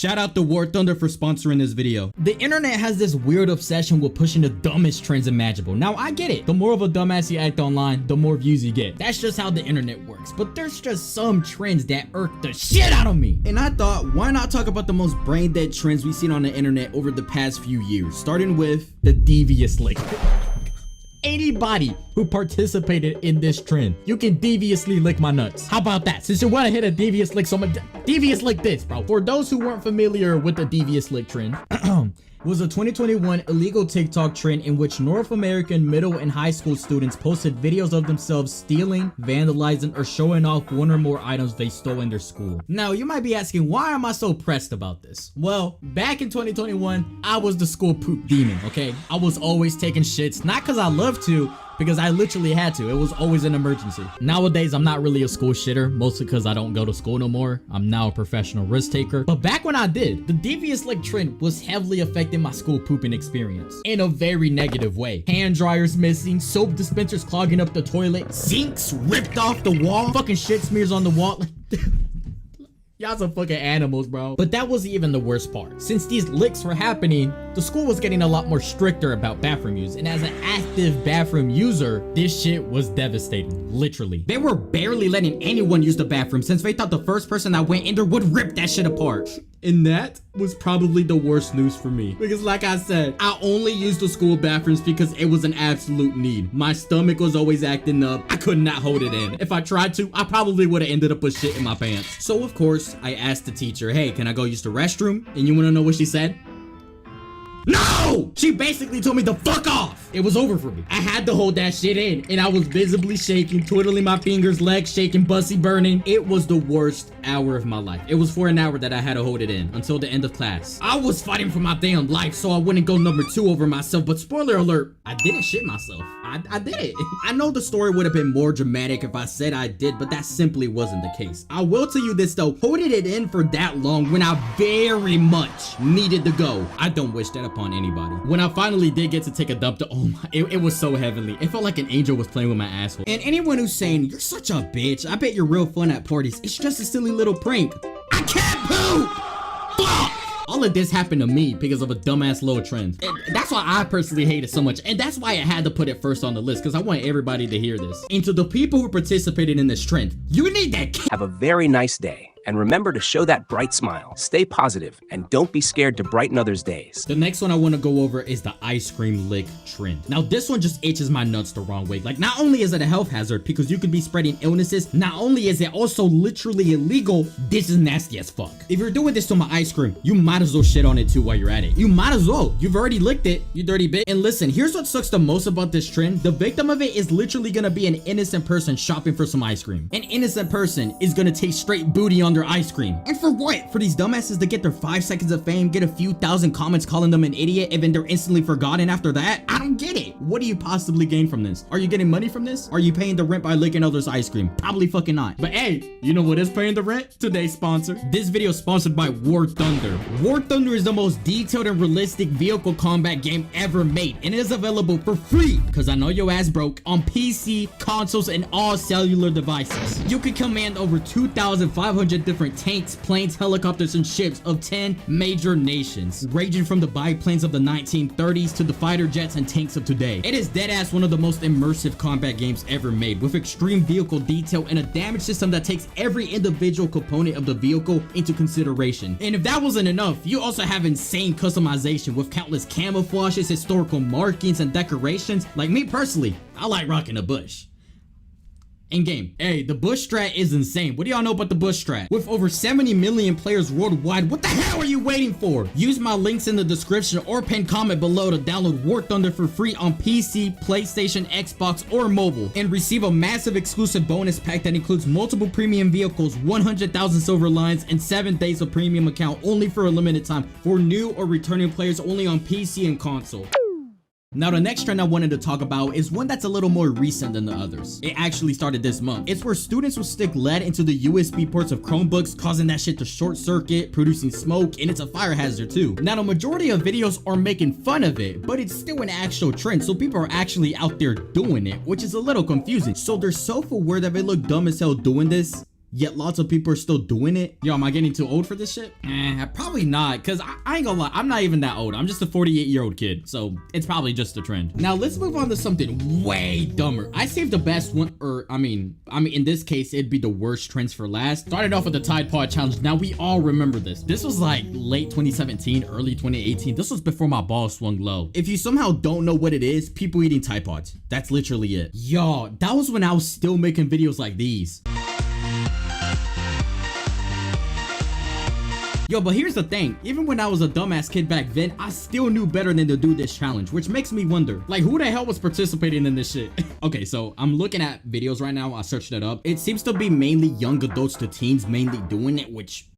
Shout out to War Thunder for sponsoring this video. The internet has this weird obsession with pushing the dumbest trends imaginable. Now I get it. The more of a dumbass you act online, the more views you get. That's just how the internet works. But there's just some trends that irk the shit out of me. And I thought, why not talk about the most brain dead trends we've seen on the internet over the past few years, starting with the devious lick. Anybody who participated in this trend, you can deviously lick my nuts. How about that? Since you want to hit a devious lick, so devious lick this, bro. For those who weren't familiar with the devious lick trend, was a 2021 illegal TikTok trend in which North American middle and high school students posted videos of themselves stealing, vandalizing, or showing off one or more items they stole in their school. Now, you might be asking, why am I so pressed about this? Well, back in 2021, I was the school poop demon, okay? I was always taking shits, not because I love to, because I literally had to. It was always an emergency. Nowadays, I'm not really a school shitter, mostly because I don't go to school no more. I'm now a professional risk taker. But back when I did, the devious lick trend was heavily affecting my school pooping experience in a very negative way. Hand dryers missing, soap dispensers clogging up the toilet, sinks ripped off the wall, fucking shit smears on the wall. Y'all some fucking animals, bro. But that wasn't even the worst part. Since these licks were happening, the school was getting a lot more stricter about bathroom use. And as an active bathroom user, this shit was devastating, literally. They were barely letting anyone use the bathroom since they thought the first person that went in there would rip that shit apart. And that was probably the worst news for me. Because like I said, I only used the school bathrooms because it was an absolute need. My stomach was always acting up. I could not hold it in. If I tried to, I probably would have ended up with shit in my pants. So of course, I asked the teacher, hey, can I go use the restroom? And you wanna know what she said? No! She basically told me to fuck off. It was over for me. I had to hold that shit in, and I was visibly shaking, twiddling my fingers, legs shaking, bussy burning. It was the worst hour of my life. It was for an hour that I had to hold it in until the end of class. I was fighting for my damn life so I wouldn't go number 2 over myself, but spoiler alert, I didn't shit myself. I did it. I know the story would have been more dramatic if I said I did, but that simply wasn't the case. I will tell you this though, holding it in for that long when I very much needed to go, I don't wish that upon anybody. When I finally did get to take a dump, it was so heavenly. It felt like an angel was playing with my asshole. And anyone who's saying, you're such a bitch, I bet you're real fun at parties, it's just a silly little prank. I can't poop! Fuck! All of this happened to me because of a dumbass little trend. And that's why I personally hate it so much. And that's why I had to put it first on the list, because I want everybody to hear this. And to the people who participated in this trend, you need that. Have a very nice day. And remember to show that bright smile. Stay positive and don't be scared to brighten others' days. The next one I want to go over is the ice cream lick trend. Now this one just itches my nuts the wrong way. Like, not only is it a health hazard because you could be spreading illnesses, not only is it also literally illegal, this is nasty as fuck. If you're doing this to my ice cream, you might as well shit on it too while you're at it. You might as well. You've already licked it, you dirty bitch. And listen, here's what sucks the most about this trend. The victim of it is literally gonna be an innocent person shopping for some ice cream. An innocent person is gonna take straight booty on their ice cream. And for what? For these dumbasses to get their 5 seconds of fame, get a few thousand comments calling them an idiot, and then they're instantly forgotten after that? I don't get it. What do you possibly gain from this? Are you getting money from this? Are you paying the rent by licking others' ice cream? Probably fucking not. But hey, you know what is paying the rent? Today's sponsor. This video is sponsored by War Thunder. War Thunder is the most detailed and realistic vehicle combat game ever made, and it is available for free, because I know your ass broke, on PC, consoles, and all cellular devices. You can command over 2,500 different tanks, planes, helicopters, and ships of 10 major nations, ranging from the biplanes of the 1930s to the fighter jets and tanks of today. It is deadass one of the most immersive combat games ever made, with extreme vehicle detail and a damage system that takes every individual component of the vehicle into consideration. And if that wasn't enough, you also have insane customization with countless camouflages, historical markings, and decorations. Like me personally, I like rocking a bush. In game. Hey, the Bush strat is insane. What do y'all know about the Bush strat? With over 70 million players worldwide, what the hell are you waiting for? Use my links in the description or pinned comment below to download War Thunder for free on PC, PlayStation, Xbox, or mobile, and receive a massive exclusive bonus pack that includes multiple premium vehicles, 100,000 silver lines, and 7 days of premium account only for a limited time for new or returning players only on PC and console. Now the next trend I wanted to talk about is one that's a little more recent than the others. It actually started this month. It's where students will stick lead into the USB ports of Chromebooks, causing that shit to short circuit, producing smoke, and it's a fire hazard too. Now the majority of videos are making fun of it, but it's still an actual trend, so people are actually out there doing it, which is a little confusing. So they're self-aware that they look dumb as hell doing this, yet lots of people are still doing it. Yo, am I getting too old for this shit? Probably not, because I ain't gonna lie, I'm not even that old. I'm just a 48-year-old kid, so it's probably just a trend. Now let's move on to something way dumber. I saved the best one, or I mean in this case it'd be the worst trends for last. Started off with the Tide Pod challenge. Now we all remember this. This was like late 2017, early 2018. This was before my balls swung low. If you somehow don't know what it is, people eating Tide Pods. That's literally it. Yo, that was when I was still making videos like these. Yo, but here's the thing, even when I was a dumbass kid back then, I still knew better than to do this challenge, which makes me wonder, like, who the hell was participating in this shit? Okay, so I'm looking at videos right now. I searched it up. It seems to be mainly young adults to teens mainly doing it, which,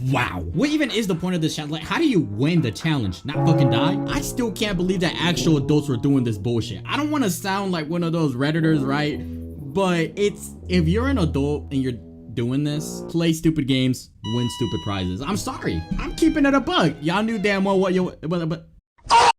wow. What even is the point of this challenge? Like, how do you win the challenge? Not fucking die? I still can't believe that actual adults were doing this bullshit. I don't want to sound like one of those Redditors, right? But it's, if you're an adult and you're doing this, play stupid games, win stupid prizes. I'm sorry, I'm keeping it a bug. Y'all knew damn well what you but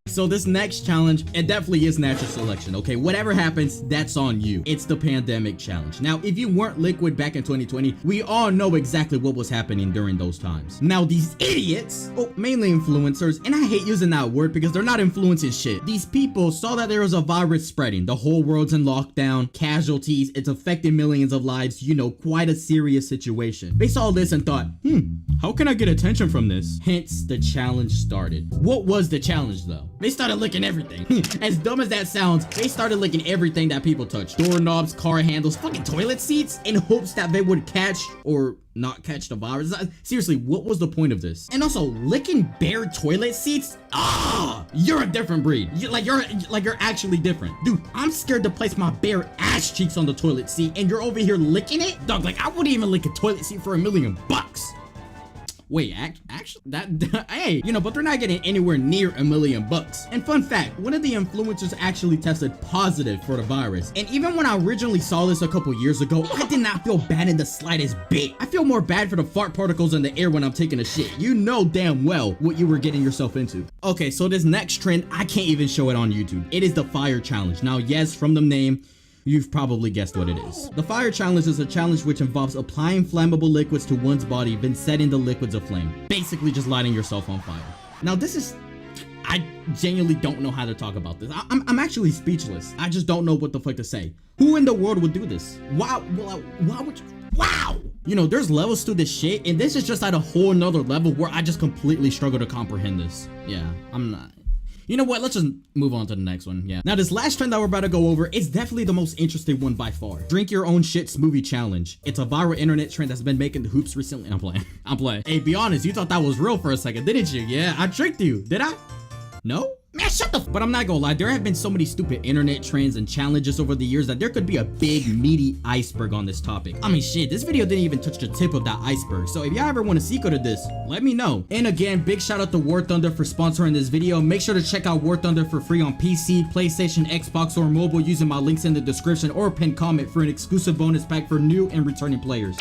so this next challenge, it definitely is natural selection, okay? Whatever happens, that's on you. It's the pandemic challenge. Now, if you weren't liquid back in 2020, we all know exactly what was happening during those times. Now, these idiots, mainly influencers, and I hate using that word because they're not influencing shit. These people saw that there was a virus spreading. The whole world's in lockdown, casualties, it's affecting millions of lives, you know, quite a serious situation. They saw this and thought, how can I get attention from this? Hence, the challenge started. What was the challenge though? They started licking everything. As dumb as that sounds, they started licking everything that people touched. Doorknobs, car handles, fucking toilet seats, in hopes that they would catch or not catch the virus. Seriously, what was the point of this? And also, licking bare toilet seats? You're a different breed. You're actually different. Dude, I'm scared to place my bare ass cheeks on the toilet seat and you're over here licking it? Dog, like I wouldn't even lick a toilet seat for $1 million. Wait, actually, hey, you know, but they're not getting anywhere near $1 million. And fun fact, one of the influencers actually tested positive for the virus. And even when I originally saw this a couple years ago, I did not feel bad in the slightest bit. I feel more bad for the fart particles in the air when I'm taking a shit. You know damn well what you were getting yourself into. Okay, so this next trend, I can't even show it on YouTube. It is the fire challenge. Now, yes, from the name, you've probably guessed what it is. The fire challenge is a challenge which involves applying flammable liquids to one's body, then setting the liquids aflame. Basically just lighting yourself on fire. Now this is, I genuinely don't know how to talk about this. I'm actually speechless. I just don't know what the fuck to say. Who in the world would do this? Why would you? Wow! You know, there's levels to this shit, and this is just at a whole nother level where I just completely struggle to comprehend this. Yeah, I'm not. You know what? Let's just move on to the next one. Yeah. Now, this last trend that we're about to go over is definitely the most interesting one by far. Drink your own shit smoothie challenge. It's a viral internet trend that's been making the hoops recently. I'm playing. Hey, be honest. You thought that was real for a second, didn't you? Yeah, I tricked you. Did I? No? Man, shut the f. But I'm not gonna lie, there have been so many stupid internet trends and challenges over the years that there could be a big, meaty iceberg on this topic. I mean, shit, this video didn't even touch the tip of that iceberg. So if y'all ever want a sequel to this, let me know. And again, big shout out to War Thunder for sponsoring this video. Make sure to check out War Thunder for free on PC, PlayStation, Xbox, or mobile using my links in the description or pinned comment for an exclusive bonus pack for new and returning players.